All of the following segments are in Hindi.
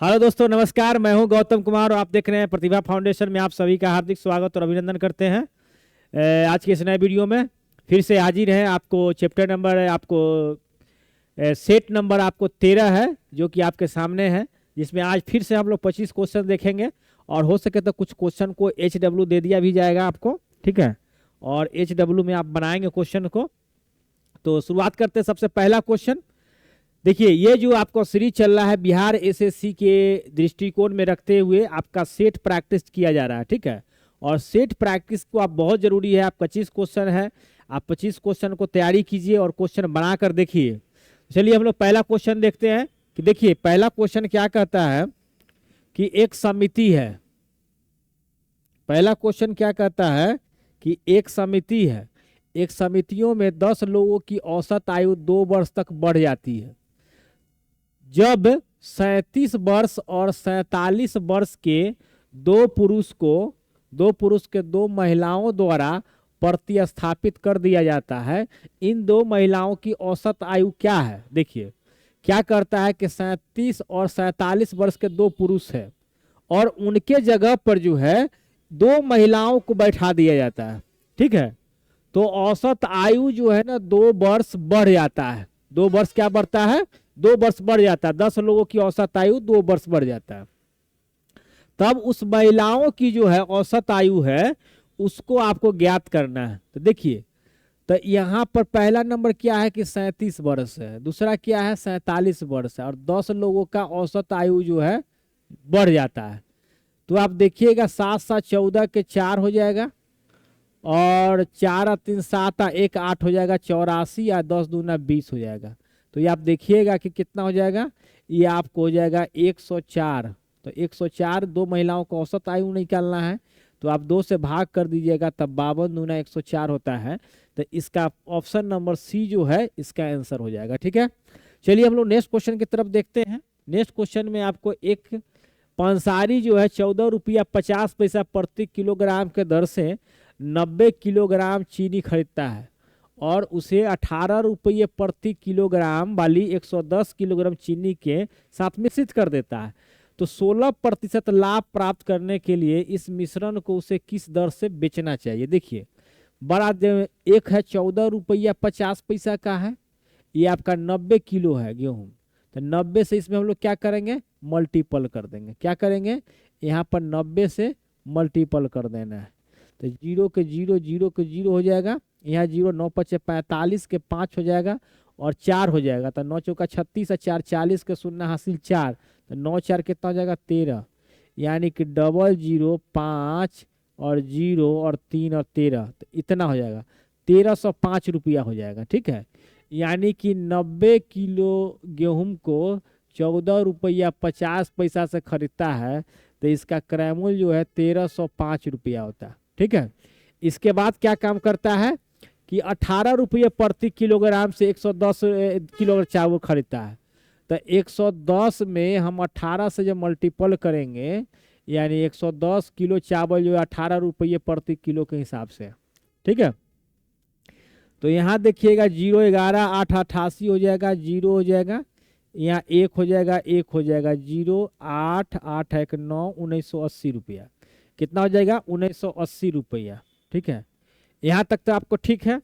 हेलो दोस्तों, नमस्कार। मैं हूं गौतम कुमार और आप देख रहे हैं प्रतिभा फाउंडेशन में। आप सभी का हार्दिक स्वागत और अभिनंदन करते हैं। आज के इस नए वीडियो में फिर से हाजिर है। आपको चैप्टर नंबर आपको सेट नंबर आपको 13 है, जो कि आपके सामने है, जिसमें आज फिर से हम लोग 25 क्वेश्चन देखेंगे और हो सके तो कुछ क्वेश्चन को HW दे दिया भी जाएगा आपको, ठीक है। और HW में आप बनाएंगे क्वेश्चन को। तो शुरुआत करते हैं। सबसे पहला क्वेश्चन देखिए, ये जो आपका सीरीज चल रहा है बिहार एसएससी के दृष्टिकोण में रखते हुए आपका सेट प्रैक्टिस किया जा रहा है, ठीक है। और सेट प्रैक्टिस को आप बहुत जरूरी है। आप 25 क्वेश्चन है, आप 25 क्वेश्चन को तैयारी कीजिए और क्वेश्चन बनाकर देखिए। चलिए हम लोग पहला क्वेश्चन देखते हैं कि देखिए पहला क्वेश्चन क्या कहता है कि एक समिति है। पहला क्वेश्चन क्या कहता है कि एक समिति है। एक समितियों में 10 लोगों की औसत आयु 2 वर्ष तक बढ़ जाती है। जब 37 वर्ष और 47 वर्ष के दो पुरुष के 2 महिलाओं द्वारा प्रतिस्थापित कर दिया जाता है, इन 2 महिलाओं की औसत आयु क्या है। देखिए क्या करता है कि 37 और 47 वर्ष के 2 पुरुष है और उनके जगह पर जो है 2 महिलाओं को बैठा दिया जाता है, ठीक है। तो औसत आयु जो है ना 2 वर्ष बढ़ जाता है। 2 वर्ष क्या बढ़ता है? 2 वर्ष बढ़ जाता है। 10 लोगों की औसत आयु 2 वर्ष बढ़ जाता है। तब उस महिलाओं की जो है औसत आयु है उसको आपको ज्ञात करना है। तो देखिए, तो यहाँ पर पहला नंबर क्या है कि 37 वर्ष है, दूसरा क्या है 47 वर्ष है, और 10 लोगों का औसत आयु जो है बढ़ जाता है। तो आप देखिएगा 7 7 14 के 4 हो जाएगा, और 4 और 3 7 और 1 8 हो जाएगा 84, या 10 दूना 20 हो जाएगा। तो ये आप देखिएगा कि कितना हो जाएगा। ये आपको हो जाएगा 104। तो 104 2 महिलाओं को औसत आयु निकालना है, तो आप 2 से भाग कर दीजिएगा, तब 52 दूना 104 होता है। तो इसका ऑप्शन नंबर सी जो है इसका आंसर हो जाएगा, ठीक है। चलिए हम लोग नेक्स्ट क्वेश्चन की तरफ देखते हैं। नेक्स्ट क्वेश्चन में आपको एक पंसारी जो है 14 रुपया 50 पैसा प्रति किलोग्राम के दर से 90 किलोग्राम चीनी खरीदता है और उसे 18 रुपये प्रति किलोग्राम वाली 110 किलोग्राम चीनी के साथ मिश्रित कर देता है। तो 16% लाभ प्राप्त करने के लिए इस मिश्रण को उसे किस दर से बेचना चाहिए। देखिए बड़ा एक है 14 रुपया 50 पैसा का है, ये आपका 90 किलो है गेहूं। तो 90 से इसमें हम लोग क्या करेंगे, मल्टीपल कर देंगे। क्या करेंगे, यहाँ पर 90 से मल्टीपल कर देना है। तो 0 के 0 0 के 0 हो जाएगा, यहाँ 0 9 5 45 के 5 हो जाएगा और 4 हो जाएगा। तो 9 चौका 36 और 4 40 के शून्य हासिल 4। तो 9 4 कितना हो जाएगा 13, यानी कि 00 5 और 0 और 3 और 13, तो इतना हो जाएगा 1305 रुपया हो जाएगा, ठीक है। यानी कि 90 किलो गेहूं को 14 रुपया 50 पैसा से खरीदता है, तो इसका क्रय मूल्य जो है 1305 रुपया होता है, ठीक है। इसके बाद क्या काम करता है कि 18 रुपये प्रति किलोग्राम से 110 किलोग्राम चावल खरीदता है। तो 110 में हम 18 से जब मल्टीपल करेंगे, यानी 110 किलो चावल जो है 18 रुपये प्रति किलो के हिसाब से, ठीक है। तो यहाँ देखिएगा 0 11 8 88 हो जाएगा, 0 हो जाएगा, यहाँ 1 हो जाएगा, 1 हो जाएगा, 0 8 8 1 9 1980 रुपया। कितना हो जाएगा 1980 रुपया, ठीक है। यहाँ तक तो आपको ठीक है।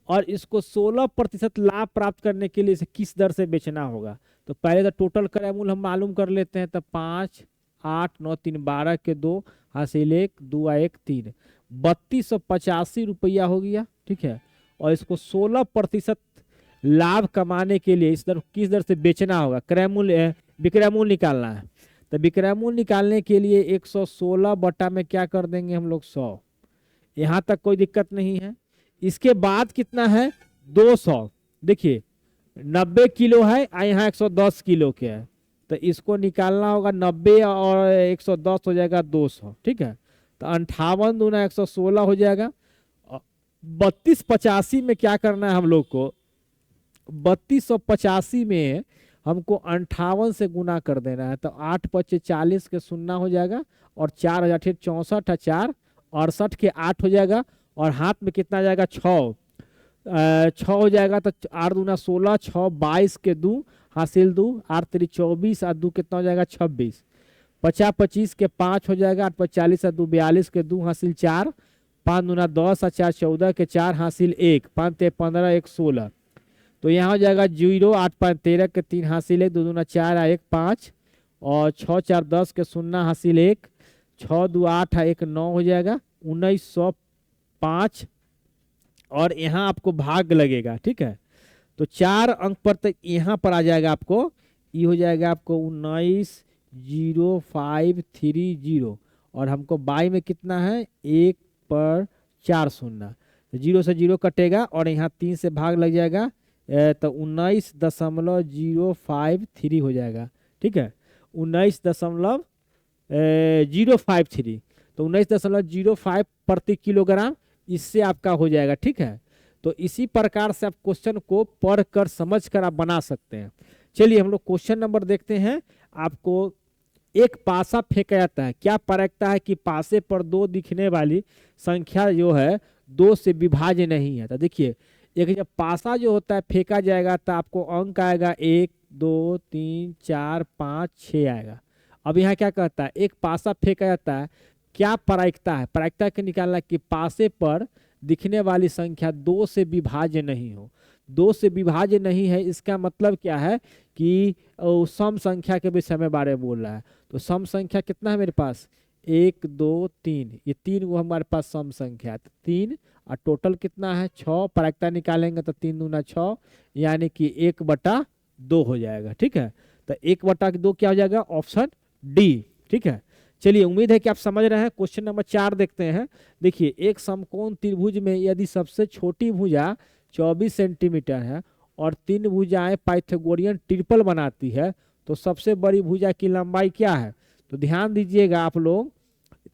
और इसको 16% लाभ प्राप्त करने के लिए इसे किस दर से बेचना होगा। तो पहले तो टोटल क्रय मूल्य हम मालूम कर लेते हैं। तो 5 8 9 3 12 के 2 हासिल 1 2 1 3 3285 रुपया हो गया, ठीक है। और इसको 16% लाभ कमाने के लिए इस दर किस दर से बेचना होगा, क्रय मूल्य विक्रय मूल्य निकालना है। तो विक्रय मूल्य निकालने के लिए 116 बटा में क्या कर देंगे हम लोग 100। यहाँ तक कोई दिक्कत नहीं है। इसके बाद कितना है 200। देखिए 90 किलो है और यहाँ 110 किलो के है, तो इसको निकालना होगा 90 और 110 हो जाएगा 200, ठीक है। तो 58 दूना 116 हो जाएगा। 3285 में क्या करना है हम लोग को, 3285 में हमको 58 से गुना कर देना है। तो 8 5 40 के शून्य हो जाएगा, और 4 हजार 64 4 68 के 8 हो जाएगा, और हाथ में कितना जाएगा 6। छः हो जाएगा तो 8 दूना 16, 6 22 के 2 हासिल 2, 8 3 24 और 2 कितना हो जाएगा 26, 50 25 के 5 हो जाएगा, 8 5 40 और 2 42 के 2 हासिल 4, 5 दूना 10 और 4 14 के 4 हासिल 1, 5 3 15 1 16। तो यहाँ हो जाएगा 0, 8 5 13 के 3 हासिल 1, 2 दूना 4 और 1 5, और 6 4 10 के 0 हासिल 1, 6 2 8 और 1 9 हो जाएगा 1905। और यहाँ आपको भाग लगेगा, ठीक है। तो 4 अंक पर तक यहाँ पर आ जाएगा आपको, ये हो जाएगा आपको 19,0530, और हमको बाई में कितना है 1 पर 4 शून्य, तो 0 से 0 कटेगा और यहाँ 3 से भाग लग जाएगा, तो 19,053 हो जाएगा, ठीक है। 19,053, तो 19,05 प्रति किलोग्राम इससे आपका हो जाएगा, ठीक है। तो इसी प्रकार से आप क्वेश्चन को पढ़कर समझकर आप बना सकते हैं। चलिए हम लोग क्वेश्चन नंबर देखते हैं। आपको एक पासा फेंका जाता है, क्या परखता है कि पासे पर 2 दिखने वाली संख्या जो है 2 से विभाज्य नहीं है। तो देखिए, एक जब पासा जो होता है फेंका जाएगा तो आपको अंक आएगा 1 2 3 4 5 6 आएगा। अब यहाँ क्या कहता है, एक पासा फेंका जाता है, क्या प्रायिकता है, प्रायिकता के निकालना कि पासे पर दिखने वाली संख्या 2 से विभाज्य नहीं हो। 2 से विभाज्य नहीं है, इसका मतलब क्या है कि सम संख्या के विषय में बारे में बोल रहा है। तो सम संख्या कितना है मेरे पास, 1 2 3, ये 3 वो हमारे पास सम संख्या है। तो 3 और टोटल कितना है 6, प्रायिकता निकालेंगे तो 3 दूना 6, यानी कि 1/2 हो जाएगा, ठीक है। तो 1/2 क्या हो जाएगा, ऑप्शन डी, ठीक है। चलिए, उम्मीद है कि आप समझ रहे हैं। क्वेश्चन नंबर 4 देखते हैं। देखिए, एक समकोण त्रिभुज में यदि सबसे छोटी भुजा 24 सेंटीमीटर है और 3 भुजाएं पाइथागोरियन ट्रिपल बनाती है, तो सबसे बड़ी भुजा की लंबाई क्या है। तो ध्यान दीजिएगा आप लोग,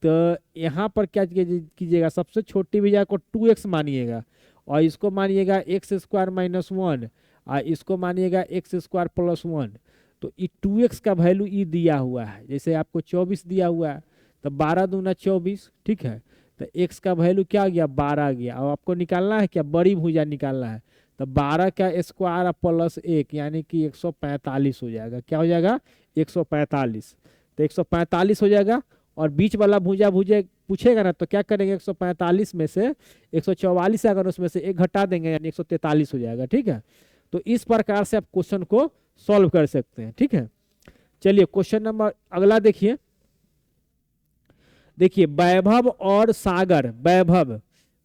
तो यहाँ पर क्या कीजिएगा, सबसे छोटी भुजा को 2x मानिएगा और इसको मानिएगा x² - 1 और इसको मानिएगा x² + 1। तो ये 2x का वैल्यू ई दिया हुआ है, जैसे आपको 24 दिया हुआ है तो 12 दूना 24, ठीक है। तो x का वैल्यू क्या आ गया, 12 आ गया। और आपको निकालना है क्या, बड़ी भुजा निकालना है। तो 12 का स्क्वायर + 1 यानी कि 145 हो जाएगा। क्या हो जाएगा, 145। तो 145 हो जाएगा। और बीच वाला भुजा पूछेगा ना, तो क्या करेंगे, 145 में से 144 अगर उसमें से 1 घटा देंगे यानी 143 हो जाएगा, ठीक है। तो इस प्रकार से आप क्वेश्चन को सॉल्व कर सकते हैं, ठीक है। चलिए क्वेश्चन नंबर अगला देखिए। देखिए, वैभव और सागर, वैभव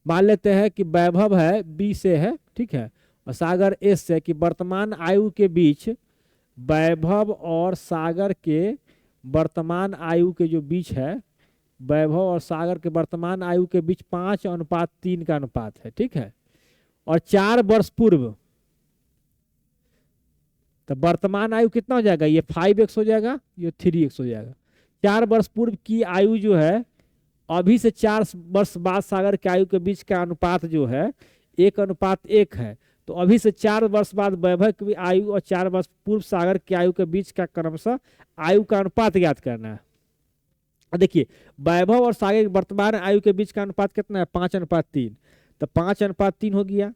मान लेते हैं कि वैभव है बी से है, ठीक है, और सागर एस से, कि वर्तमान आयु के बीच, वैभव और सागर के वर्तमान आयु के जो बीच है, वैभव और सागर के वर्तमान आयु के बीच 5:3 का अनुपात है, ठीक है। और 4 वर्ष पूर्व, तो वर्तमान आयु कितना हो जाएगा, ये 5x हो जाएगा, ये 3x हो जाएगा। 4 वर्ष पूर्व की आयु जो है, अभी से 4 वर्ष बाद सागर के आयु के बीच का अनुपात जो है 1:1 है। तो अभी से 4 वर्ष बाद वैभव की आयु और 4 वर्ष पूर्व सागर की आयु के बीच का क्रमशः आयु का अनुपात ज्ञात करना है। देखिए, वैभव और सागर की वर्तमान आयु के बीच का अनुपात कितना है, 5:3। तो 5:3 हो गया।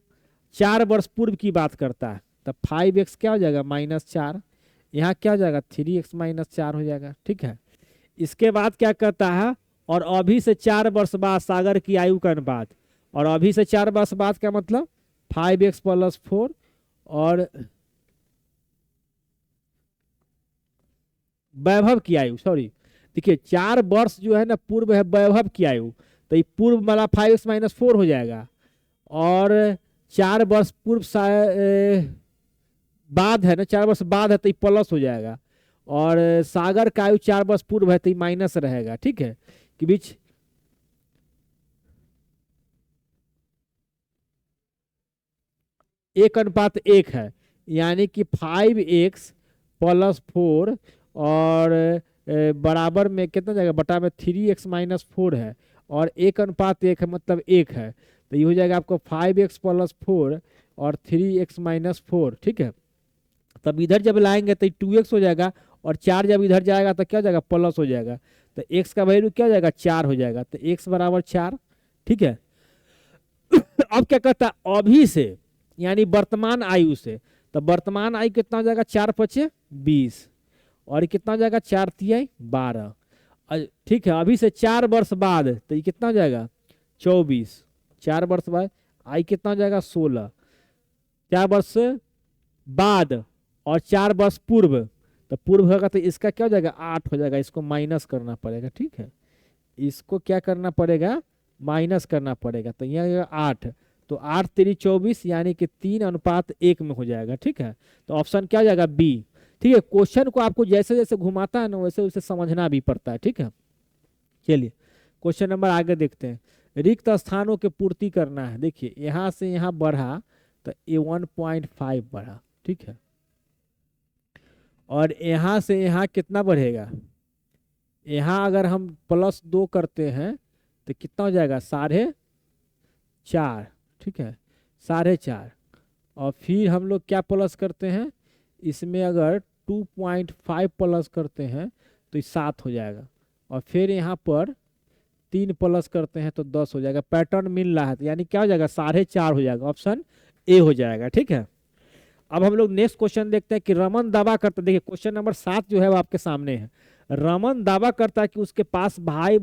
4 वर्ष पूर्व की बात करता है, तो 5x क्या हो जाएगा, -4। यहाँ क्या हो जाएगा, 3x - 4 हो जाएगा, ठीक है। इसके बाद क्या कहता है, और अभी से 4 वर्ष बाद सागर की आयु का अनुपात, और अभी से 4 वर्ष बाद का मतलब 5x + 4, और वैभव की आयु, सॉरी, देखिए 4 वर्ष जो है ना पूर्व है वैभव की आयु, तो ये पूर्व वाला 5x - 4 हो जाएगा। और 4 वर्ष पूर्व बाद है ना, 4 वर्ष बाद है तो ये प्लस हो जाएगा। और सागर का आयु 4 वर्ष पूर्व है तो ये माइनस रहेगा, ठीक है, कि बीच 1:1 है, यानी कि 5x + 4 और बराबर में कितना जाएगा, बटा में 3x - 4 है, और 1:1 है मतलब 1 है। तो ये हो जाएगा आपको 5x + 4 और 3x - 4, ठीक है। तब इधर जब लाएंगे तो 2x हो जाएगा, और 4 जब इधर जाएगा तो क्या हो जाएगा, प्लस हो जाएगा। तो x का वैल्यू क्या हो जाएगा, 4 हो जाएगा। तो x = 4, ठीक है। अब क्या कहता है, अभी से यानी वर्तमान आयु से। तो वर्तमान आयु कितना हो जाएगा, 4 पचे 20, और ये कितना हो जाएगा, 4 तिहाई 12। ठीक है, अभी से 4 वर्ष बाद तो ये कितना हो जाएगा, 24। 4 वर्ष बाद आयु कितना हो जाएगा, 16। 4 वर्ष बाद और 4 वर्ष पूर्व, तो पूर्व होगा तो इसका क्या हो जाएगा, 8 हो जाएगा। इसको माइनस करना पड़ेगा, ठीक है, इसको क्या करना पड़ेगा, माइनस करना पड़ेगा। तो यहाँ 8, तो 8 3 24, यानी कि 3:1 में हो जाएगा। ठीक है, तो ऑप्शन क्या हो जाएगा, बी। ठीक है, क्वेश्चन को आपको जैसे जैसे घुमाता है ना वैसे वैसे समझना भी पड़ता है। ठीक है, चलिए क्वेश्चन नंबर आगे देखते हैं। रिक्त स्थानों की पूर्ति करना है। देखिए यहाँ से यहाँ बढ़ा तो ये 1.5 बढ़ा, ठीक है, और यहाँ से यहाँ कितना बढ़ेगा, यहाँ अगर हम +2 करते हैं तो कितना हो जाएगा, 4.5। ठीक है, 4.5, और फिर हम लोग क्या प्लस करते हैं, इसमें अगर 2.5 प्लस करते हैं तो 7 हो जाएगा, और फिर यहाँ पर 3 प्लस करते हैं तो 10 हो जाएगा। पैटर्न मिल रहा है, तो यानी क्या हो जाएगा, 4.5 हो जाएगा, ऑप्शन ए हो जाएगा। ठीक है, अब हम लोग नेक्स्ट क्वेश्चन देखते हैं कि रमन दावा करता, देखिए क्वेश्चन नंबर 7 जो है वो आपके सामने है। रमन दावा करता है कि उसके पास भाई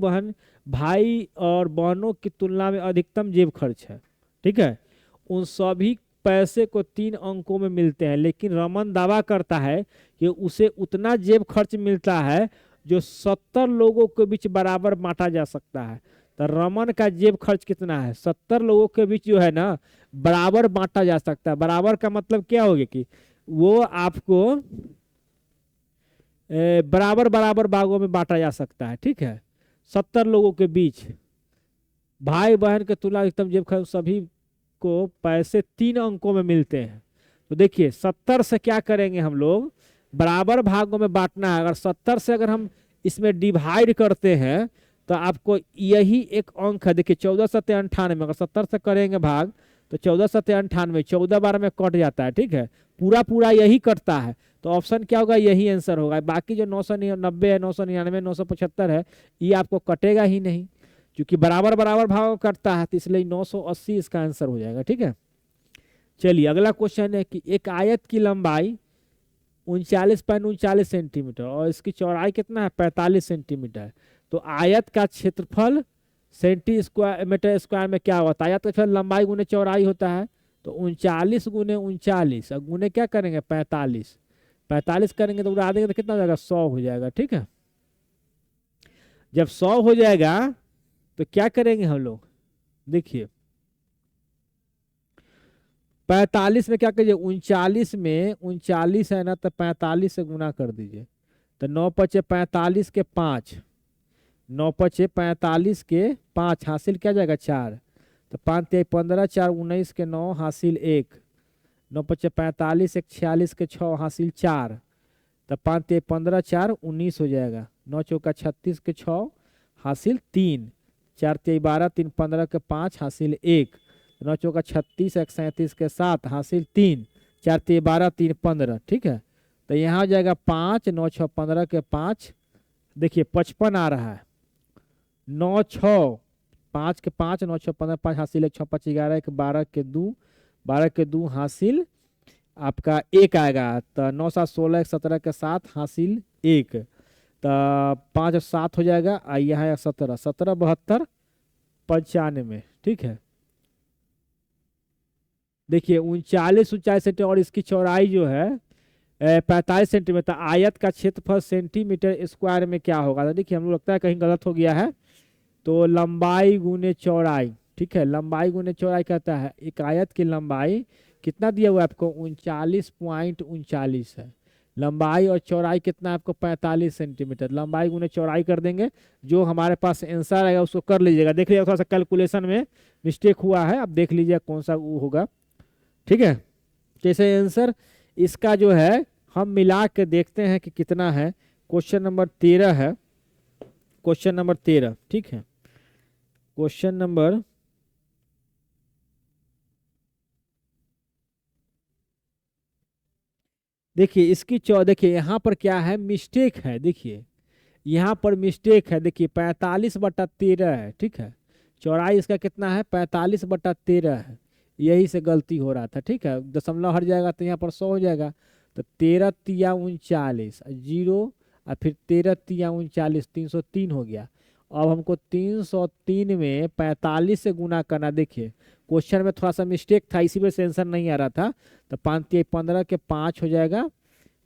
और बहनों की तुलना में अधिकतम जेब खर्च है। ठीक है, उन सभी पैसे को 3 अंकों में मिलते हैं, लेकिन रमन दावा करता है कि उसे उतना जेब खर्च मिलता है जो 70 लोगों के बीच बराबर बांटा जा सकता है। तो रमन का जेब खर्च कितना है, 70 लोगों के बीच जो है ना बराबर बांटा जा सकता है। बराबर का मतलब क्या होगा कि वो आपको बराबर बराबर भागों में बांटा जा सकता है। ठीक है, 70 लोगों के बीच भाई बहन के तुलना अधिकतम जेब खर्च सभी को पैसे 3 अंकों में मिलते हैं। तो देखिए 70 से क्या करेंगे हम लोग, बराबर भागों में बांटना है। अगर 70 से अगर हम इसमें डिवाइड करते हैं तो आपको यही एक अंक है। देखिए 14×98, अगर 70 से करेंगे भाग तो 14×98, 14 बार में कट जाता है। ठीक है, पूरा पूरा यही कटता है, तो ऑप्शन क्या होगा, यही आंसर होगा। बाकी जो 990 है, 999, 975 है, ये आपको कटेगा ही नहीं, क्योंकि बराबर बराबर भाग कटता है, तो इसलिए 980 इसका आंसर हो जाएगा। ठीक है, चलिए अगला क्वेश्चन है कि एक आयत की लंबाई 39.39 सेंटीमीटर और इसकी चौड़ाई कितना है, 45 सेंटीमीटर। तो आयत का क्षेत्रफल मीटर स्क्वायर में क्या होता है, आयत का क्षेत्रफल लंबाई गुने चौड़ाई होता है। तो 39 गुने 39 और गुने क्या करेंगे, 45। 45 करेंगे तो उड़ा देंगे तो कितना हो जाएगा, 100 हो जाएगा। ठीक है, जब 100 हो जाएगा तो क्या करेंगे हम लोग, देखिए 45 में क्या कीजिए, 39 में 39 है ना, तो 45 से गुना कर दीजिए। तो 9 पचे 45 के 5, 9 पचे 45 के 5 हासिल क्या जाएगा, 4। तो 5 तिहाई 15, 4 19 के 9 हासिल 1, 9 पचे 45, 1 46 के 6 हासिल 4। तो 5 तिहाई 15, 4 19 हो जाएगा। 9 चौका 36 के 6 हासिल 3, 4 तिहाई 12, 3 15 के 5 हासिल 1, 9 चौका 36, 1 37 के 7 हासिल 3, 4 तिहाई 12, 3 15। ठीक है, तो यहाँ हो जाएगा 5, 9 6 15 के 5, देखिए 55 आ रहा है। 9 6 5 के 5, 9 6 15 5 हासिल 1, 6 5 11, 1 12 के 2, 12 के 2 हासिल आपका 1 आएगा। तो 9 7 16, 1 17 के 7 हासिल 1, तो 5 7 हो जाएगा। यहाँ है 17, 17 72 95। ठीक है, देखिए 39 सेंटीमीटर और इसकी चौड़ाई जो है 45 सेंटीमीटर। आयत का क्षेत्रफल सेंटीमीटर स्क्वायर में क्या होगा, तो देखिए हम लोग लगता है कहीं गलत हो गया है। तो लंबाई गुने चौड़ाई, ठीक है, लंबाई गुने चौड़ाई कहता है। एक आयत की लंबाई कितना दिया हुआ है आपको, 39.39 है। लंबाई और चौड़ाई कितना है आपको, 45 सेंटीमीटर। लंबाई गुने चौड़ाई कर देंगे, जो हमारे पास आंसर आएगा उसको कर लीजिएगा। देख लीजिएगा थोड़ा सा कैलकुलेशन में मिस्टेक हुआ है, अब देख लीजिए कौन सा वो होगा। ठीक है, जैसे आंसर इसका जो है हम मिला के देखते हैं कि कितना है। क्वेश्चन नंबर 13 है, क्वेश्चन नंबर 13। ठीक है, क्वेश्चन नंबर देखिए इसकी देखिए यहाँ पर क्या है, मिस्टेक है। देखिए यहाँ पर मिस्टेक है, देखिए 45/13 है। ठीक है, चौड़ाई इसका कितना है, 45/13 है। यही से गलती हो रहा था। ठीक है, दशमलव हट जाएगा तो यहाँ पर 100 हो जाएगा। तो 13 तिया 39 जीरो, और फिर 13 तिया 39 303 हो गया। अब हमको 303 में 45 से गुना करना। देखिए क्वेश्चन में थोड़ा सा मिस्टेक था, इसी वजह से आंसर नहीं आ रहा था। तो 5 तिया 15 के 5 हो जाएगा,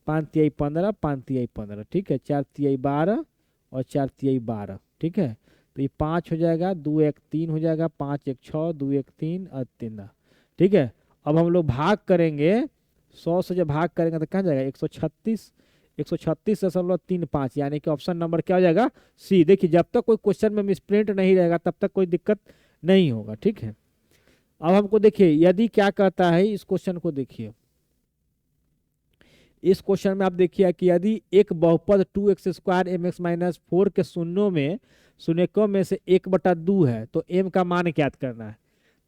5 तिया 15, 5 तिया 15, ठीक है। 4 तिया 12 और 4 तिया 12, ठीक है। तो ये 5 हो जाएगा, 2 1 3 हो जाएगा, 5 1 6, 2 1 3 और 3, ठीक है। अब हम लोग भाग करेंगे, 100 से जब भाग करेंगे तो कहाँ जाएगा, 136, 136.35, यानी कि ऑप्शन नंबर क्या हो जाएगा, सी। देखिए जब तक कोई क्वेश्चन में मिसप्रिंट नहीं रहेगा तब तक कोई दिक्कत नहीं होगा, ठीक है। अब हमको देखिए यदि क्या कहता है, इस क्वेश्चन को देखिए। इस क्वेश्चन में आप देखिए कि यदि एक बहुपद 2x² mx-4 के शून्यों में से 1/2 है तो m का मान ज्ञात करना है।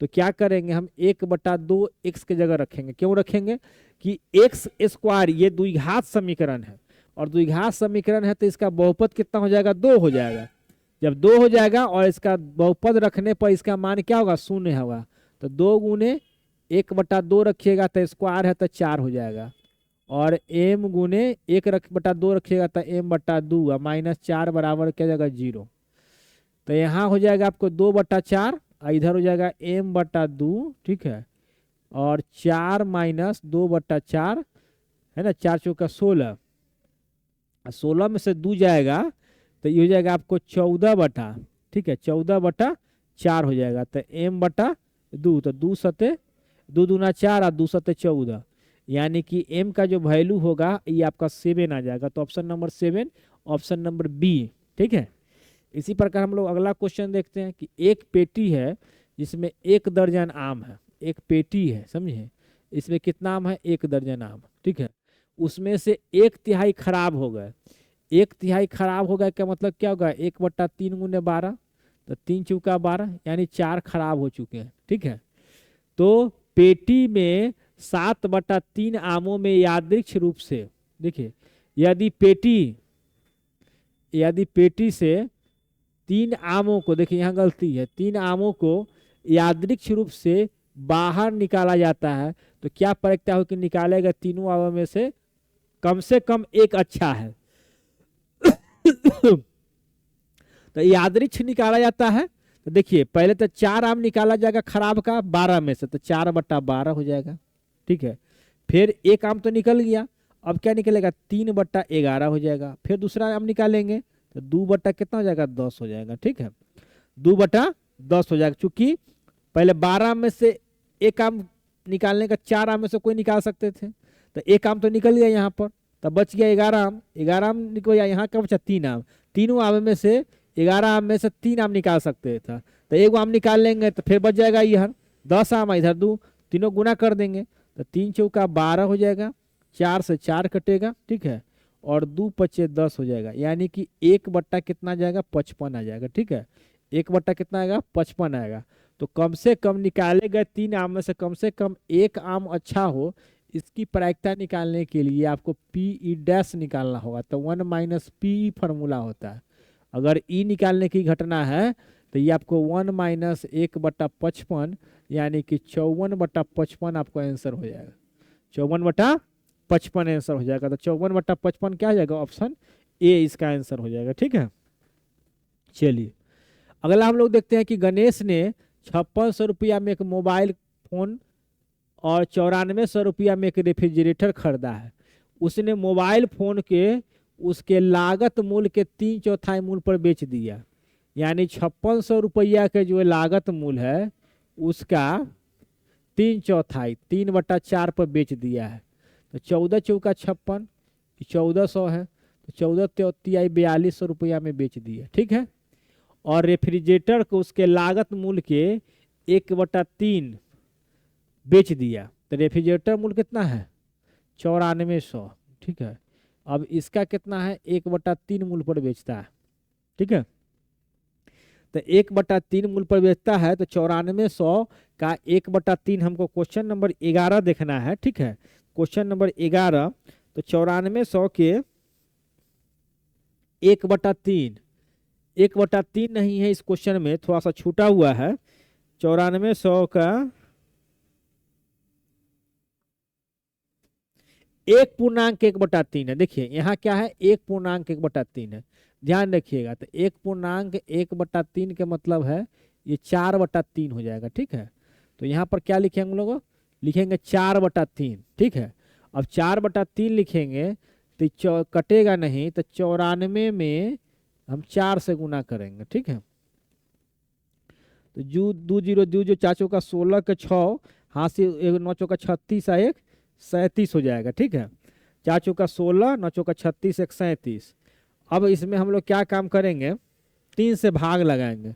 तो क्या करेंगे, हम 1/2 x की जगह रखेंगे। क्यों रखेंगे कि x² ये द्विघात समीकरण है, और द्विघात समीकरण है तो इसका बहुपद कितना हो जाएगा, 2 हो जाएगा। जब 2 हो जाएगा और इसका बहुपद रखने पर इसका मान क्या होगा, 0 होगा। तो 2 गुने 1/2 रखिएगा तो स्क्वायर है तो 4 हो जाएगा, और m गुने 1/2 रखिएगा तो m/2 -4 बराबर क्या जाएगा, 0। तो यहाँ हो जाएगा आपको 2/4, इधर हो जाएगा m/2, ठीक है। और 4 - 2/4 है ना, 4 चौका 16, 16 में से 2 जाएगा तो ये हो जाएगा आपको 14 ठीक है, 14/4 हो जाएगा। तो m/2, तो 2 सते 2 दूना 4 और 2 सते 14, यानी कि m का जो वैल्यू होगा ये आपका 7 आ जाएगा। तो option number 7, option number B, ठीक है। इसी प्रकार हम लोग अगला क्वेश्चन देखते हैं कि एक पेटी है जिसमें 1 दर्जन आम है। एक पेटी है, समझे, इसमें कितना आम है, 1 दर्जन आम, ठीक है। उसमें से 1/3 खराब हो गए। 1/3 खराब हो गया, क्या मतलब क्या होगा, 1/3 गुने 12, तो 3 चौका 12, यानी 4 खराब हो चुके हैं, ठीक है। तो पेटी में 7/3 आमों में यादृच्छिक रूप से, देखिए यदि पेटी से 3 आमों को, देखिए यहाँ गलती है, 3 आमों को यादृच्छिक रूप से बाहर निकाला जाता है, तो क्या प्रक्रिया हो कि निकाले गए तीनों आमों में से कम एक अच्छा है। तो यादृच्छिक निकाला जाता है। तो देखिए पहले तो 4 आम निकाला जाएगा खराब का 12 में से, तो 4/12 हो जाएगा, ठीक है। फिर एक आम तो निकल गया, अब क्या निकलेगा, 3/11 हो जाएगा। फिर दूसरा आम निकालेंगे तो 2 कितना हो जाएगा, 10 हो जाएगा, ठीक है। 2/10 हो जाएगा, चूंकि पहले 12 में से एक आम निकालने का 4 आम में से कोई निकाल सकते थे, तो एक आम तो निकल गया यहाँ पर, तब बच गया 11 आम। 11 आम निकल गया, यहाँ क्या बचा, 3 आम। तीनों आम में से 11 आम में से 3 आम निकाल सकते था, तो एक आम निकाल लेंगे तो फिर बच जाएगा इधर 10 आम, इधर 2, तीनों गुना कर देंगे तो 3 चौका 12 हो जाएगा, 4 से 4 कटेगा, ठीक है। और 2 पचे 10 हो जाएगा, यानी कि 1 कितना जाएगा, 55 आ जाएगा, ठीक है। 1 कितना आएगा, 55 आएगा। तो कम से कम निकाले गए 3 आम में से कम एक आम अच्छा हो, इसकी प्रायिकता निकालने के लिए आपको PE' निकालना होगा। तो 1 - PE फार्मूला होता है। अगर ई निकालने की घटना है तो ये आपको 1 - 1/55, यानी कि 54/55 आपको आंसर हो जाएगा। 54/55 आंसर हो जाएगा। तो 54/55 क्या हो जाएगा, ऑप्शन ए इसका आंसर हो जाएगा, ठीक है। चलिए अगला हम लोग देखते हैं कि गणेश ने 5600 रुपया में एक मोबाइल फोन और 9400 रुपया में एक रेफ्रिजरेटर खरीदा है। उसने मोबाइल फोन के उसके लागत मूल्य के 3/4 मूल्य पर बेच दिया, यानी 5600 रुपया के जो लागत मूल्य है उसका 3/4 3/4 पर बेच दिया है। तो 14 चौका 56, 1400 है, तो 14 तिहाई 4200 रुपया में बेच दिया, ठीक है। और रेफ्रिजरेटर को उसके लागत मूल्य के 1/3 बेच दिया। तो रेफ्रिजरेटर मूल्य कितना है, 9400, ठीक है। अब इसका कितना है, 1/3 मूल्य पर बेचता है, ठीक है। तो 1/3 मूल्य पर बेचता है, तो 9400 का 1/3 हमको क्वेश्चन नंबर 11 देखना है, ठीक है। क्वेश्चन नंबर 11, तो 9400 के 1/3, 1/3 नहीं है इस क्वेश्चन में, थोड़ा सा छूटा हुआ है। 9400 का 1/1/3 है। देखिए यहाँ क्या है, 1/1/3 है, ध्यान रखिएगा। तो 1/1/3 के मतलब है ये 4/3 हो जाएगा, ठीक है। तो यहाँ पर क्या लिखेंगे हम लोग, लिखेंगे 4/3, ठीक है। अब 4/3 लिखेंगे तो कटेगा नहीं, तो 94 में हम 4 से गुना करेंगे, ठीक है। तो जू 2 0 चाचों का 16 के 6, हाथ से 9 का 36 1 37 हो जाएगा, ठीक है। 4 का 16, 9 का 36 1 37। अब इसमें हम लोग क्या काम करेंगे, 3 से भाग लगाएंगे।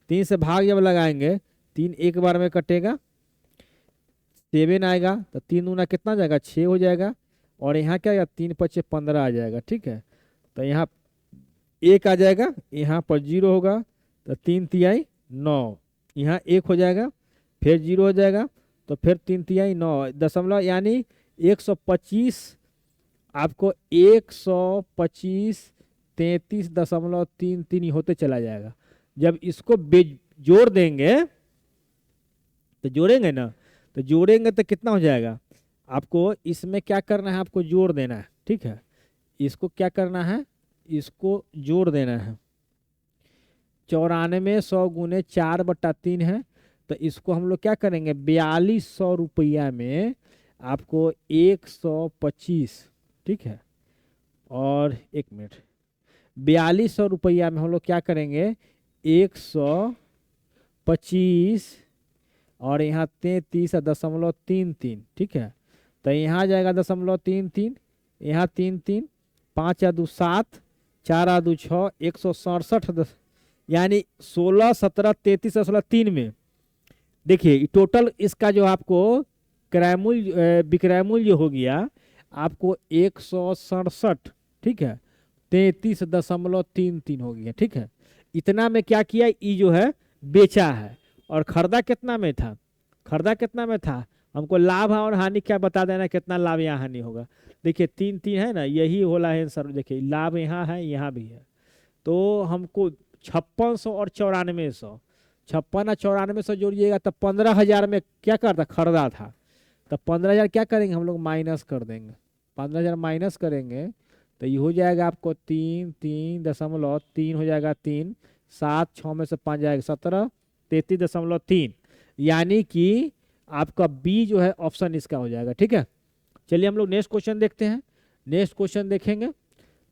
3 से भाग जब लगाएंगे, 3 एक बार में कटेगा, 7 आएगा, तो 3 दूना कितना जाएगा, 6 हो जाएगा। और यहाँ क्या आएगा, 3 5 15 आ जाएगा, ठीक है। तो यहाँ 1 आ जाएगा, यहाँ पर 0 होगा, तो 3 तिहाई 9, यहाँ 1 हो जाएगा, फिर 0 हो जाएगा, तो फिर 3 तिहाई 9 दशमलव, यानी 125, आपको 125 33.33 होते चला जाएगा। जब इसको जोड़ देंगे, तो जोड़ेंगे ना, तो जोड़ेंगे तो कितना हो जाएगा, आपको इसमें क्या करना है, आपको जोड़ देना है, ठीक है। इसको क्या करना है, इसको जोड़ देना है। 94 100 गुने 4/3 है, तो इसको हम लोग क्या करेंगे, 4200 रुपया में आपको 125, ठीक है। और 1 मिनट, 4200 रुपया में हम लोग क्या करेंगे, 125 और यहाँ 33.33, ठीक है। तो यहाँ जाएगा 0.33, यहाँ 3 3, 5 या 2 7, 4 या 2 6, 167, यानी 16 17 33 3 में। देखिए टोटल इसका जो आपको क्रय मूल्य विक्रय मूल्य हो गया आपको 167, ठीक है, 33.33 हो गया, ठीक है। इतना में क्या किया, ये जो है बेचा है। और खरीदा कितना में था, खरीदा कितना में था, हमको लाभ और हानि क्या बता देना, कितना लाभ या हानि होगा। देखिए 3 3 है ना, यही होला है सर। देखिए लाभ यहाँ है, यहाँ भी है, तो हमको 5600 और 9400, 56 और 9400 जोड़िएगा तो 15,000 में क्या करता, खरीदा था। तो 15,000 क्या करेंगे हम लोग, माइनस कर देंगे। 15,000 माइनस करेंगे तो ये हो जाएगा आपको 3 3.3 हो जाएगा, 3 7 6 में से 5 जाएगा 17 33.3, यानी कि आपका बी जो है ऑप्शन इसका हो जाएगा, ठीक है। चलिए हम लोग नेक्स्ट क्वेश्चन देखते हैं। नेक्स्ट क्वेश्चन देखेंगे।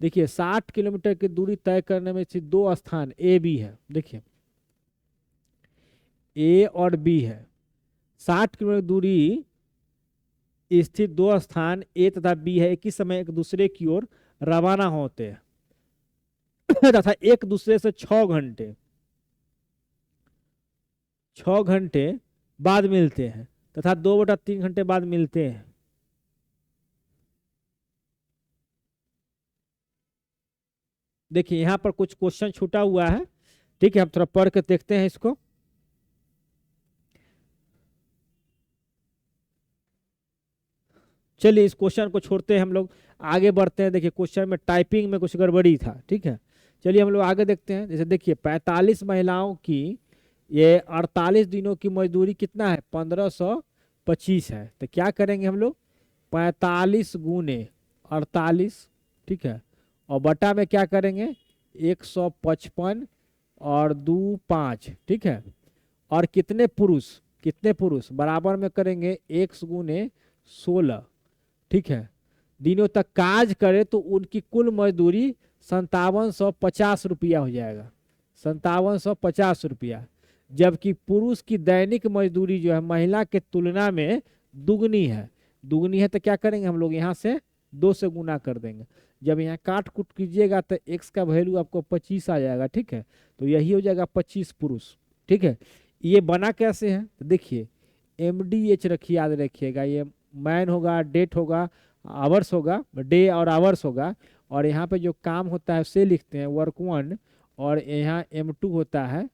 देखिए 60 किलोमीटर की दूरी तय करने में से 2 स्थान ए बी है। देखिए ए और बी है, 60 किलोमीटर दूरी स्थित 2 स्थान ए तथा बी है, एक ही समय एक दूसरे की ओर रवाना होते हैं तथा एक दूसरे से 6 घंटे बाद मिलते हैं तथा 2/3 घंटे बाद मिलते हैं। देखिए यहाँ पर कुछ क्वेश्चन छूटा हुआ है, ठीक है, हम थोड़ा पढ़ के देखते हैं इसको। चलिए इस क्वेश्चन को छोड़ते हैं, हम लोग आगे बढ़ते हैं। देखिए क्वेश्चन में टाइपिंग में कुछ गड़बड़ी था, ठीक है। चलिए हम लोग आगे देखते हैं। जैसे देखिए 45 महिलाओं की ये 48 दिनों की मजदूरी कितना है, 1525 है। तो क्या करेंगे हम लोग, 45 गुने 48, ठीक है, और बटा में क्या करेंगे 155 और 2 5, ठीक है। और कितने पुरुष बराबर में करेंगे 1 गुने 16, ठीक है, दिनों तक काज करे तो उनकी कुल मजदूरी 5750 रुपया हो जाएगा, 5750 रुपया। जबकि पुरुष की दैनिक मजदूरी जो है महिला के तुलना में दुगनी है तो क्या करेंगे हम लोग, यहाँ से 2 से गुना कर देंगे। जब यहाँ काट कूट कीजिएगा तो x का वैल्यू आपको 25 आ जाएगा, ठीक है। तो यही हो जाएगा 25 पुरुष, ठीक है। ये बना कैसे है, तो देखिए MDH रखिए, याद रखिएगा, ये मैन होगा, डेट होगा, आवर्स होगा, डे और आवर्स होगा, और यहाँ पे जो काम होता है उसे लिखते हैं वर्क 1, और यहाँ M2 होता है,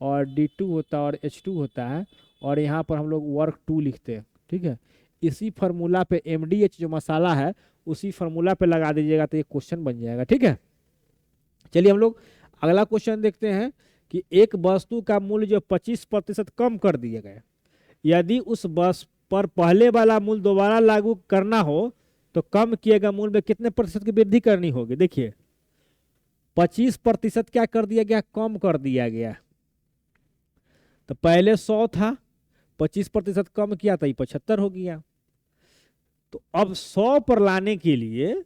और D2 होता है, और H2 होता है, और यहाँ पर हम लोग वर्क 2 लिखते हैं, ठीक है। इसी फार्मूला पे MDH जो मसाला है उसी फार्मूला पे लगा दीजिएगा तो ये क्वेश्चन बन जाएगा, ठीक है। चलिए हम लोग अगला क्वेश्चन देखते हैं कि एक वस्तु का मूल्य जो 25% कम कर दिया गया, यदि उस वस्तु पर पहले वाला मूल्य दोबारा लागू करना हो तो कम किए गए मूल्य में कितने प्रतिशत की वृद्धि करनी होगी? देखिए 25% क्या कर दिया गया, कम कर दिया गया। तो पहले 100 था, 25% कम किया तो ये 75 हो गया। तो अब 100 पर लाने के लिए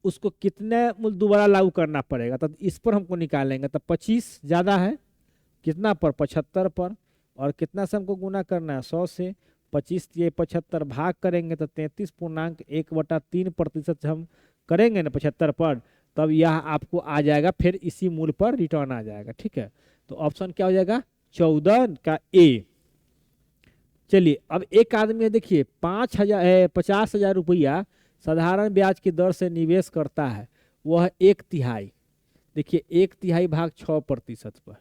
उसको कितने मूल्य दोबारा लागू करना पड़ेगा, तो इस पर हमको निकालेंगे। तो 25 ज्यादा है कितना पर, 75 पर, और कितना से हमको गुना करना है, 100 से। 25 ये 75 भाग करेंगे तो 33.1/3% हम करेंगे ना 75 पर, तब यह आपको आ जाएगा, फिर इसी मूल्य पर रिटर्न आ जाएगा। ठीक है, तो ऑप्शन क्या हो जाएगा, 14 का ए। चलिए अब एक आदमी है, देखिए 50,000 रुपया साधारण ब्याज की दर से निवेश करता है, वह 1/3, देखिए 1/3 भाग 6% पर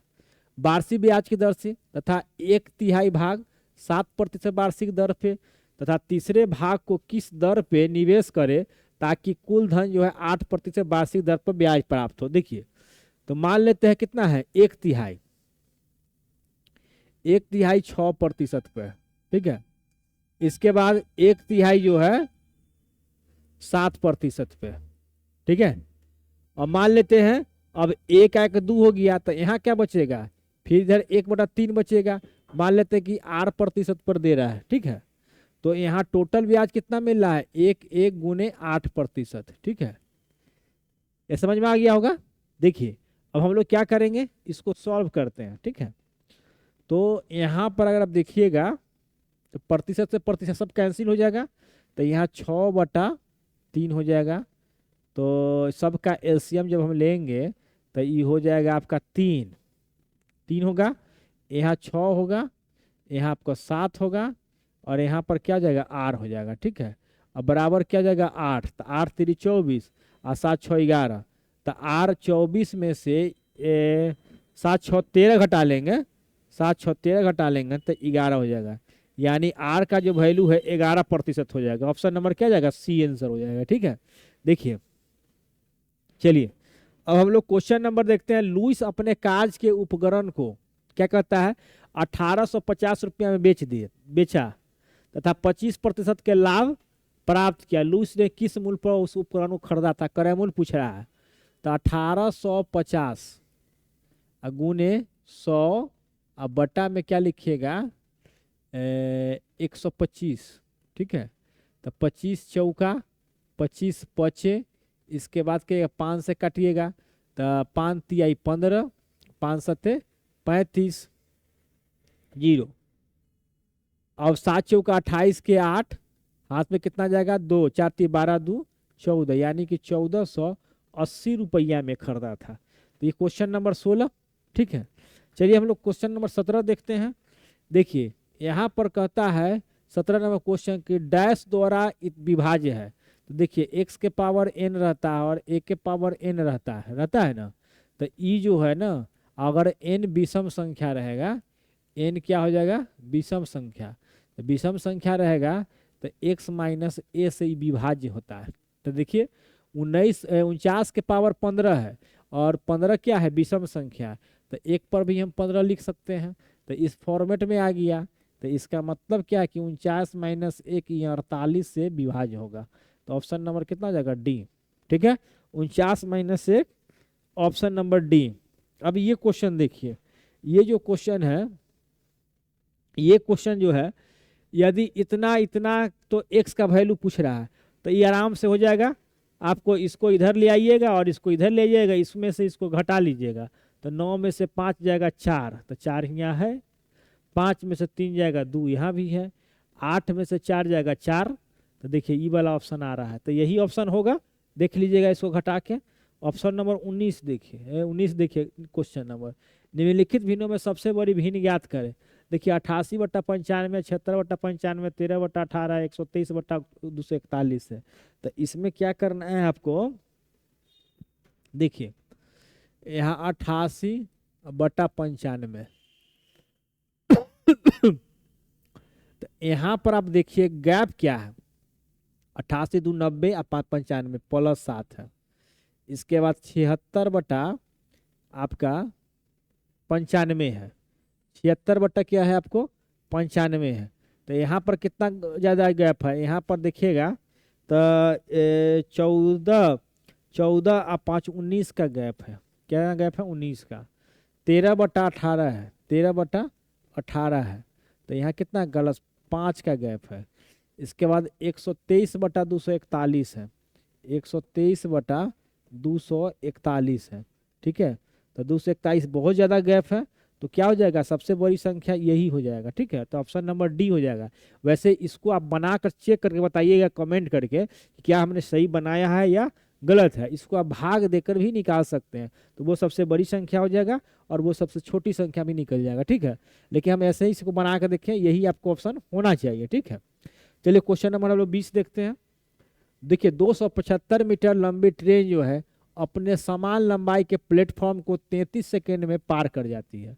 वार्षिक ब्याज की दर से, तथा 1/3 भाग 7% वार्षिक दर पे, तथा तीसरे भाग को किस दर पे निवेश करे ताकि कुल धन जो है 8% वार्षिक दर पर ब्याज प्राप्त हो। देखिए तो मान लेते हैं कितना है, 1/3, 1/3 6% पे, ठीक है। इसके बाद 1/3 जो है 7% पे, ठीक है। और मान लेते हैं अब 1/2 हो गया, तो यहाँ क्या बचेगा, फिर इधर 1/3 बचेगा। मान लेते हैं कि 8% पर दे रहा है, ठीक है। तो यहाँ टोटल ब्याज कितना मिल रहा है, 1 गुने 8%, ठीक है। ये समझ में आ गया होगा। देखिए अब हम लोग क्या करेंगे, इसको सॉल्व करते हैं, ठीक है। तो यहाँ पर अगर आप देखिएगा तो प्रतिशत से प्रतिशत सब कैंसिल हो जाएगा, तो यहाँ 6/3 हो जाएगा। तो सबका एलसीएम जब हम लेंगे तो ये हो जाएगा आपका 3 होगा, यहाँ 6 होगा, यहाँ आपका 7 होगा, और यहाँ पर क्या हो जाएगा, आर हो जाएगा, ठीक है। अब बराबर क्या हो जाएगा 8, तो 8 3 24 और 7 6 11, तो आर 24 में से 7 6 13 घटा लेंगे, 7 6 13 घटा लेंगे तो 11 हो जाएगा, यानी आर का जो वैल्यू है 11% हो जाएगा। ऑप्शन नंबर क्या जाएगा, सी आंसर हो जाएगा, ठीक है। देखिए चलिए अब हम लोग क्वेश्चन नंबर देखते हैं। लुइस अपने काज के उपकरण को क्या करता है, 1850 रुपया में बेचा तथा 25% के लाभ प्राप्त किया। लुइस ने किस मूल्य पर उस उपकरण को खरीदा था, क्रय मूल्य पूछ रहा है। तो 1850 गुने 100 और बटा में क्या लिखिएगा 125, ठीक है। तो 25 चौका 25 पचे, इसके बाद क्या 5 से काटिएगा, तो 5 तिहाई 15, 5 सत्ते 35, 0। अब 7 चौका 28 के 8, हाथ में कितना जाएगा 2, 4 ती 12 2 14, यानी कि 1480 रुपया में खरीदा था। तो ये क्वेश्चन नंबर 16, ठीक है। चलिए हम लोग क्वेश्चन नंबर 17 देखते हैं। देखिए यहाँ पर कहता है 17 नंबर क्वेश्चन की डैश द्वारा विभाज्य है। तो देखिए x के पावर n रहता है और a के पावर n रहता है ना। तो ई जो है ना, अगर n विषम संख्या रहेगा, n क्या हो जाएगा विषम संख्या, तो विषम संख्या रहेगा तो x माइनस a से विभाज्य होता है। तो देखिए 49 के पावर 15 है और 15 क्या है विषम संख्या, तो एक पर भी हम 15 लिख सकते हैं। तो इस फॉर्मेट में आ गया, तो इसका मतलब क्या है कि 49 माइनस 1 ये 48 से विभाज्य होगा। तो ऑप्शन नंबर कितना हो जाएगा डी, ठीक है। 49 माइनस 1, ऑप्शन नंबर डी। अब ये क्वेश्चन देखिए, ये जो क्वेश्चन है, ये क्वेश्चन जो है यदि इतना इतना तो x का वैल्यू पूछ रहा है, तो ये आराम से हो जाएगा। आपको इसको इधर ले आइएगा और इसको इधर ले जाइएगा, इसमें से इसको घटा लीजिएगा। तो 9 में से 5 जाएगा 4, तो 4 यहाँ है, 5 में से 3 जाएगा 2 यहाँ भी है, 8 में से 4 जाएगा 4। तो देखिए ई वाला ऑप्शन आ रहा है, तो यही ऑप्शन होगा, देख लीजिएगा इसको घटा के। ऑप्शन नंबर 19 देखिए, 19 देखिए क्वेश्चन नंबर, निम्नलिखित भिन्नों में सबसे बड़ी भिन्न ज्ञात करें। देखिए 88/95, 76/95, 13/18, 123/241 है। तो इसमें क्या करना है आपको, देखिए यहाँ 88/95 तो यहाँ पर आप देखिए गैप क्या है, 88 2 90 और 95 प्लस 7 है। इसके बाद 76/95 है, 76 क्या है आपको 95 है। तो यहाँ पर कितना ज़्यादा गैप है, यहाँ पर देखिएगा तो 14 14 और 5 19 का गैप है। क्या गैप है? 19 का। 13/18 है, 13/18 है। तो यहाँ कितना गलत? 5 का गैप है। इसके बाद 123/241 है, 123/241 है। ठीक है, तो 241 बहुत ज़्यादा गैप है। तो क्या हो जाएगा? सबसे बड़ी संख्या यही हो जाएगा। ठीक है, तो ऑप्शन नंबर डी हो जाएगा। वैसे इसको आप बनाकर चेक करके बताइएगा कमेंट करके कि क्या हमने सही बनाया है या गलत है। इसको आप भाग देकर भी निकाल सकते हैं, तो वो सबसे बड़ी संख्या हो जाएगा और वो सबसे छोटी संख्या भी निकल जाएगा। ठीक है, लेकिन हम ऐसे ही इसको बना कर देखें, यही आपको ऑप्शन होना चाहिए। ठीक है, चलिए क्वेश्चन नंबर हम लोग 20 देखते हैं। देखिए 275 मीटर लंबी ट्रेन जो है अपने समान लंबाई के प्लेटफॉर्म को 33 सेकेंड में पार कर जाती है।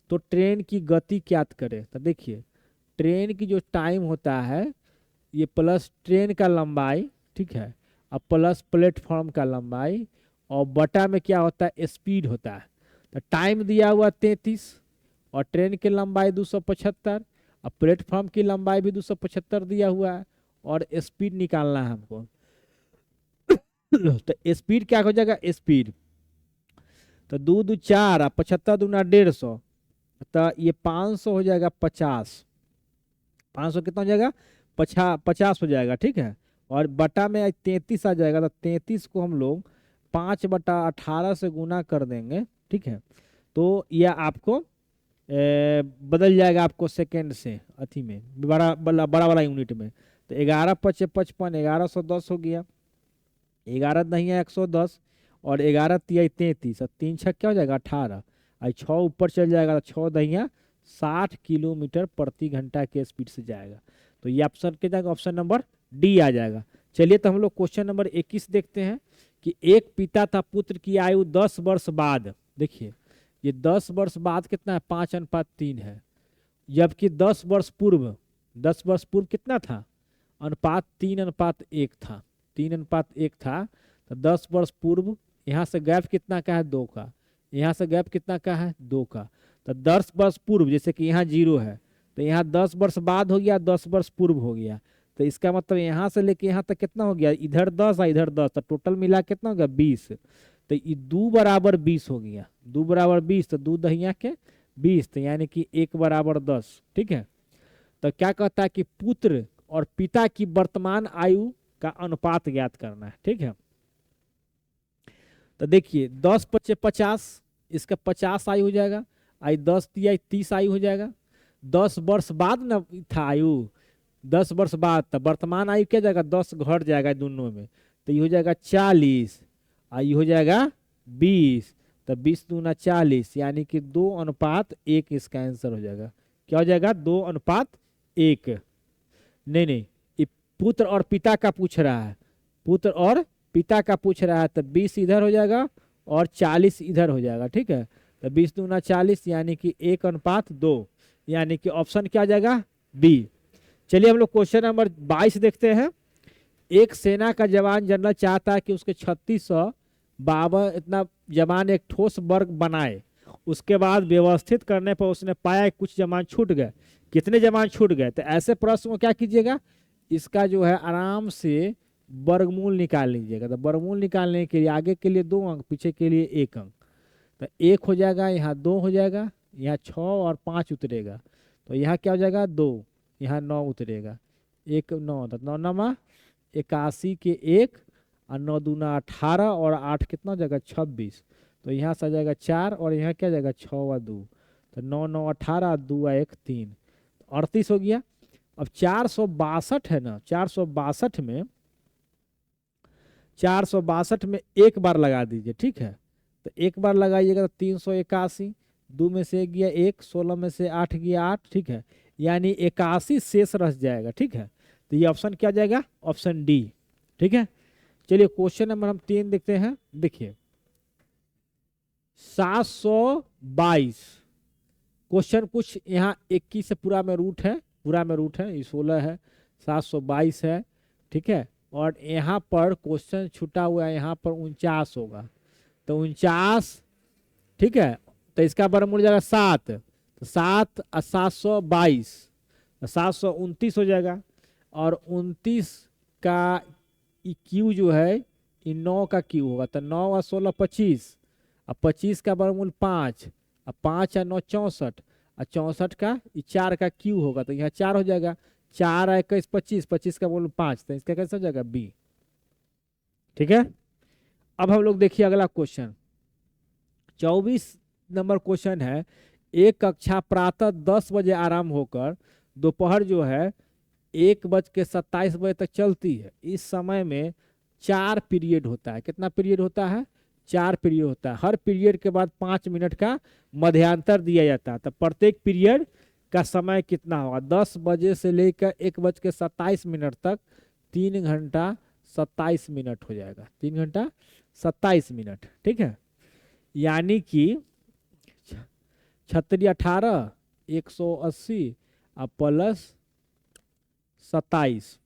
तो ट्रेन की गति ज्ञात करें। तो देखिए ट्रेन की जो टाइम होता है ये प्लस ट्रेन का लंबाई, ठीक है, अब प्लस प्लेटफॉर्म का लंबाई और बटा में क्या होता है? स्पीड होता है। तो टाइम दिया हुआ 33 और ट्रेन की लंबाई 275 और प्लेटफॉर्म की लंबाई भी 275 दिया हुआ है और स्पीड निकालना है हमको। तो स्पीड क्या हो जाएगा? स्पीड तो 2 2 4 75 दूना 150, तो ये 500 हो जाएगा। 500 कितना हो जाएगा? 50 हो जाएगा। ठीक है, और बटा में 33 आ जाएगा, तो 33 को हम लोग 5/18 से गुना कर देंगे। ठीक है, तो यह आपको बदल जाएगा आपको सेकेंड से अथी में, बड़ा वाला यूनिट में। तो 11 5 55, 1110 हो गया। 11 नहीं है 110 और 11 तिया 33 और 3 6 क्या हो जाएगा? 18 और 6 ऊपर चल जाएगा, तो 6 दहिया 60 किलोमीटर प्रति घंटा के स्पीड से जाएगा। तो ये ऑप्शन क्या जाएगा? ऑप्शन नंबर डी आ जाएगा। चलिए तो हम लोग क्वेश्चन नंबर 21 देखते हैं कि एक पिता था पुत्र की आयु 10 वर्ष बाद। देखिए ये 10 वर्ष बाद कितना है? 5:3 है। जबकि 10 वर्ष पूर्व, 10 वर्ष पूर्व कितना था? अनुपात 3:1 था, 3:1 था। तो 10 वर्ष पूर्व यहाँ से गैप कितना का है? 2 का। यहाँ से गैप कितना का है? 2 का। तो 10 वर्ष पूर्व, जैसे कि यहाँ 0 है, तो यहाँ 10 वर्ष बाद हो गया, 10 वर्ष पूर्व हो गया। तो इसका मतलब यहाँ से लेके यहाँ तक कितना हो गया? इधर 10 और इधर 10, तो टोटल मिला कितना हो गया? 20। तो ये 2 बराबर 20 हो गया। 2 बराबर 20, तो 2 दहिया के 20, तो यानी कि 1 बराबर 10। ठीक है, तो क्या कहता है कि पुत्र और पिता की वर्तमान आयु का अनुपात ज्ञात करना है। ठीक है, तो देखिए 10 × 50, इसका 50 आयु हो जाएगा। आई 10 दिया 30 आयु हो जाएगा। 10 वर्ष बाद न था आयु, 10 वर्ष बाद, तो वर्तमान आयु क्या जाएगा? 10 घट जाएगा दोनों में, तो ये हो जाएगा 40, आयु हो जाएगा 20। तो 20 दूना 40, यानी कि 2:1 इसका आंसर हो जाएगा। क्या हो जाएगा? 2:1। नहीं, ये पुत्र और पिता का पूछ रहा है, पुत्र और पिता का पूछ रहा है, तो 20 इधर हो जाएगा और 40 इधर हो जाएगा। ठीक है, तो 20 दूना 40, यानी कि 1:2, यानी कि ऑप्शन क्या आ जाएगा? बी। चलिए हम लोग क्वेश्चन नंबर 22 देखते हैं। एक सेना का जवान जनरल चाहता है कि उसके 3652 इतना जवान एक ठोस वर्ग बनाए। उसके बाद व्यवस्थित करने पर उसने पाया कि कुछ जवान छूट गए। कितने जवान छूट गए? तो ऐसे प्रश्न को क्या कीजिएगा? इसका जो है आराम से वर्गमूल निकाल लीजिएगा। तो वर्गमूल निकालने के लिए आगे के लिए 2 अंक, पीछे के लिए 1 अंक। तो 1 हो जाएगा, यहाँ 2 हो जाएगा, यहाँ 6 और 5 उतरेगा। तो यहाँ क्या हो जाएगा? 2, यहाँ 9 उतरेगा। 1 9, तो 9 9 81 के 1 और 9 दूना 18 और 8 कितना हो जाएगा? 26। तो यहाँ से आ जाएगा 4 और यहाँ क्या जाएगा? 6 और 2, तो 9 9 18, 2 और 1 3, 38 हो गया। अब 462 है ना, 462 में एक बार लगा दीजिए। ठीक है, तो एक बार लगाइएगा तो 381, 2 में से 1 गया 1, 16 में से 8 गया 8। ठीक है, यानी 81 शेष रह जाएगा। ठीक है, तो ये ऑप्शन क्या जाएगा? Option D. ठीक है, चलिए क्वेश्चन नंबर हम 3 देखते हैं। देखिए 722 क्वेश्चन कुछ यहाँ 21 से पूरा में रूट है, ये 16 है, 722 है। ठीक है, और यहाँ पर क्वेश्चन छूटा हुआ है, यहाँ पर 49 होगा, तो 49। ठीक है, तो इसका वर्गमूल जाएगा 7, तो 7 और 722, तो 729 हो जाएगा। और 29 का क्यू जो है ये 9 का क्यू होगा, तो 9 और 16 25, अब 25 का वर्गमूल 5, अब 5 और 9 64, और 64 का ये 4 का क्यू होगा, तो यहाँ 4 हो जाएगा, 4 और 21 25, 25 का वर्गमूल 5, तो इसका कैसे हो जाएगा बी। ठीक है। अब हम लोग देखिए अगला क्वेश्चन 24 नंबर क्वेश्चन है, एक कक्षा प्रातः 10 बजे आरंभ होकर दोपहर जो है 1:27 तक चलती है। इस समय में 4 पीरियड होता है। कितना पीरियड होता है? 4 पीरियड होता है। हर पीरियड के बाद 5 मिनट का मध्यांतर दिया जाता है। तो प्रत्येक पीरियड का समय कितना होगा? 10 बजे से लेकर 1:27 तक 3 घंटा 27 मिनट हो जाएगा। 3 घंटा 27 मिनट। ठीक है, यानी कि 36 18 180 और प्लस 27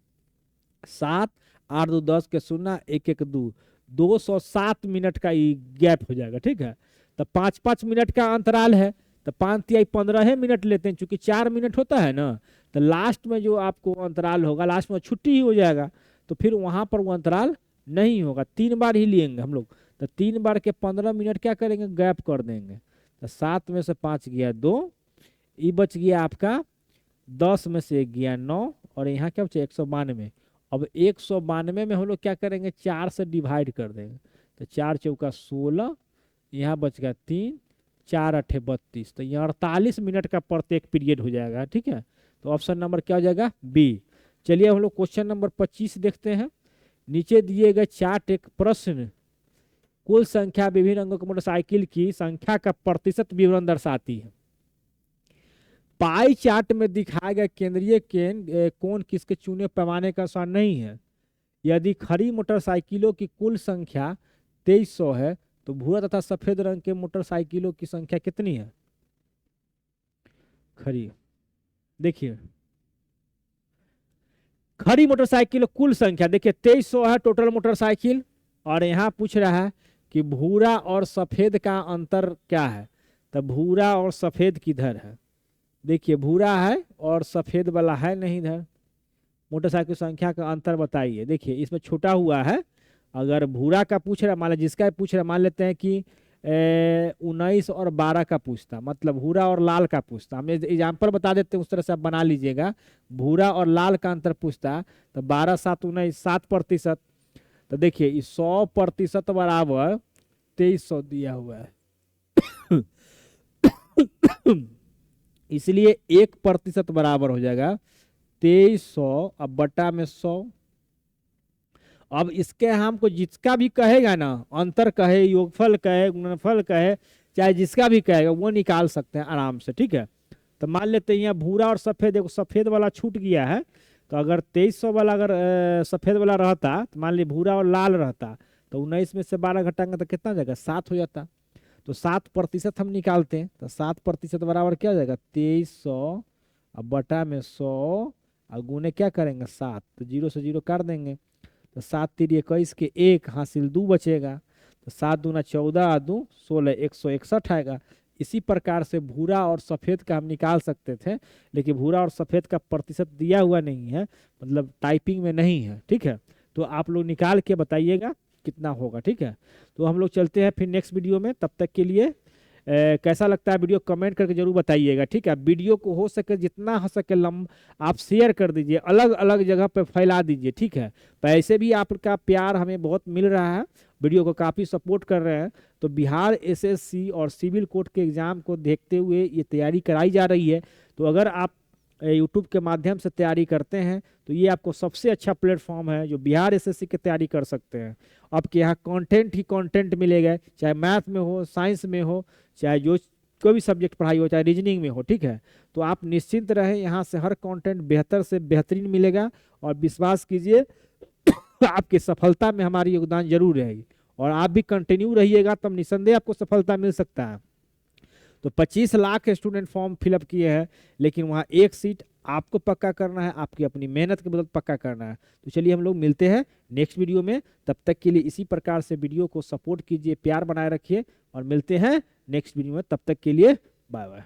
7 8 2 10 के 0 1 1 2 207 मिनट का ये गैप हो जाएगा। ठीक है, तो 5-5 मिनट का अंतराल है, तो 5 तिहाई 15 मिनट लेते हैं। चूंकि 4 मिनट होता है ना, तो लास्ट में जो आपको अंतराल होगा, लास्ट में छुट्टी ही हो जाएगा, तो फिर वहां पर वो अंतराल नहीं होगा। 3 बार ही लेंगे हम लोग, तो 3 बार के 15 मिनट क्या करेंगे? गैप कर देंगे। तो 7 में से 5 गया 2, ये बच गया आपका 10 में से 1 गया 9, और यहाँ क्या बचे 192। अब 192 में हम लोग क्या करेंगे? 4 से डिवाइड कर देंगे, तो 4 चौका 16, यहाँ बच गया 3, 4 8 32, तो यहाँ 48 मिनट का प्रत्येक पीरियड हो जाएगा। ठीक है, तो ऑप्शन नंबर क्या हो जाएगा? बी। चलिए हम लोग क्वेश्चन नंबर 25 देखते हैं। नीचे दिए गए चार्ट एक प्रश्न कुल संख्या विभिन्न रंगों की मोटरसाइकिल की संख्या का प्रतिशत विवरण दर्शाती है। पाई चार्ट में दिखाया गया केंद्रीय कोण किसके चुने पैमाने का अनुसार नहीं है। यदि खड़ी मोटरसाइकिलों की कुल संख्या 2300 है, तो भूरा तथा सफेद रंग के मोटरसाइकिलों की संख्या कितनी है? खड़ी, देखिए खड़ी मोटरसाइकिल कुल संख्या देखिए 2300 है टोटल मोटरसाइकिल, और यहाँ पूछ रहा है कि भूरा और सफेद का अंतर क्या है। तो भूरा और सफेद किधर है? देखिए भूरा है और सफेद वाला है नहीं इधर। मोटरसाइकिल संख्या का अंतर बताइए। देखिए इसमें छोटा हुआ है। अगर भूरा का पूछ रहा, मान जिसका पूछ रहा, मान लेते हैं कि 19 और 12 का पूछता, मतलब भूरा और लाल का पूछता। हम एग्जाम्पल बता देते हैं, उस तरह से आप बना लीजिएगा। भूरा और लाल का अंतर पूछता, तो 12 7 19 7%। तो देखिए 100% बराबर 2300 दिया हुआ है। इसलिए 1% बराबर हो जाएगा 2300 अब बटा में 100। अब इसके हमको जिसका भी कहेगा ना, अंतर कहे, योगफल कहे, गुणनफल कहे, चाहे जिसका भी कहेगा वो निकाल सकते हैं आराम से। ठीक है, तो मान लेते हैं यहाँ भूरा और सफेद, देखो सफेद वाला छूट गया है, तो अगर 2300 वाला अगर सफेद वाला रहता, तो मान लीजिए भूरा और लाल रहता, तो 19 में से 12 घटाएंगे तो कितना हो जाएगा? 7 हो जाता। तो 7% हम निकालते हैं, तो 7% बराबर क्या हो जाएगा? 2300 अब बटा में 100 और गुने क्या करेंगे? 7, तो 0 से 0 काट देंगे, तो 7 3 21 के 1 हासिल 2 बचेगा, तो 7 दूना 14 2 16 161 आएगा। इसी प्रकार से भूरा और सफ़ेद का हम निकाल सकते थे, लेकिन भूरा और सफ़ेद का प्रतिशत दिया हुआ नहीं है, मतलब टाइपिंग में नहीं है। ठीक है, तो आप लोग निकाल के बताइएगा कितना होगा। ठीक है, तो हम लोग चलते हैं फिर नेक्स्ट वीडियो में। तब तक के लिए कैसा लगता है वीडियो कमेंट करके जरूर बताइएगा। ठीक है, वीडियो को हो सके जितना हो सके आप शेयर कर दीजिए, अलग अलग जगह पे फैला दीजिए। ठीक है, पैसे भी आपका प्यार हमें बहुत मिल रहा है, वीडियो को काफ़ी सपोर्ट कर रहे हैं। तो बिहार एसएससी और सिविल कोर्ट के एग्ज़ाम को देखते हुए ये तैयारी कराई जा रही है। तो अगर आप यूट्यूब के माध्यम से तैयारी करते हैं तो ये आपको सबसे अच्छा प्लेटफॉर्म है जो बिहार एसएससी की तैयारी कर सकते हैं। आपके यहाँ कंटेंट ही कंटेंट मिलेगा, चाहे मैथ में हो, साइंस में हो, चाहे जो कोई भी सब्जेक्ट पढ़ाई हो, चाहे रीजनिंग में हो। ठीक है, तो आप निश्चिंत रहें, यहाँ से हर कंटेंट बेहतर से बेहतरीन मिलेगा, और विश्वास कीजिए आपकी सफलता में हमारी योगदान जरूर रहेगी, और आप भी कंटिन्यू रहिएगा तब निसंदेह आपको सफलता मिल सकता है। तो 25 लाख स्टूडेंट फॉर्म फिलअप किए हैं, लेकिन वहाँ एक सीट आपको पक्का करना है, आपकी अपनी मेहनत के बदौलत पक्का करना है। तो चलिए हम लोग मिलते हैं नेक्स्ट वीडियो में। तब तक के लिए इसी प्रकार से वीडियो को सपोर्ट कीजिए, प्यार बनाए रखिए, और मिलते हैं नेक्स्ट वीडियो में। तब तक के लिए बाय बाय।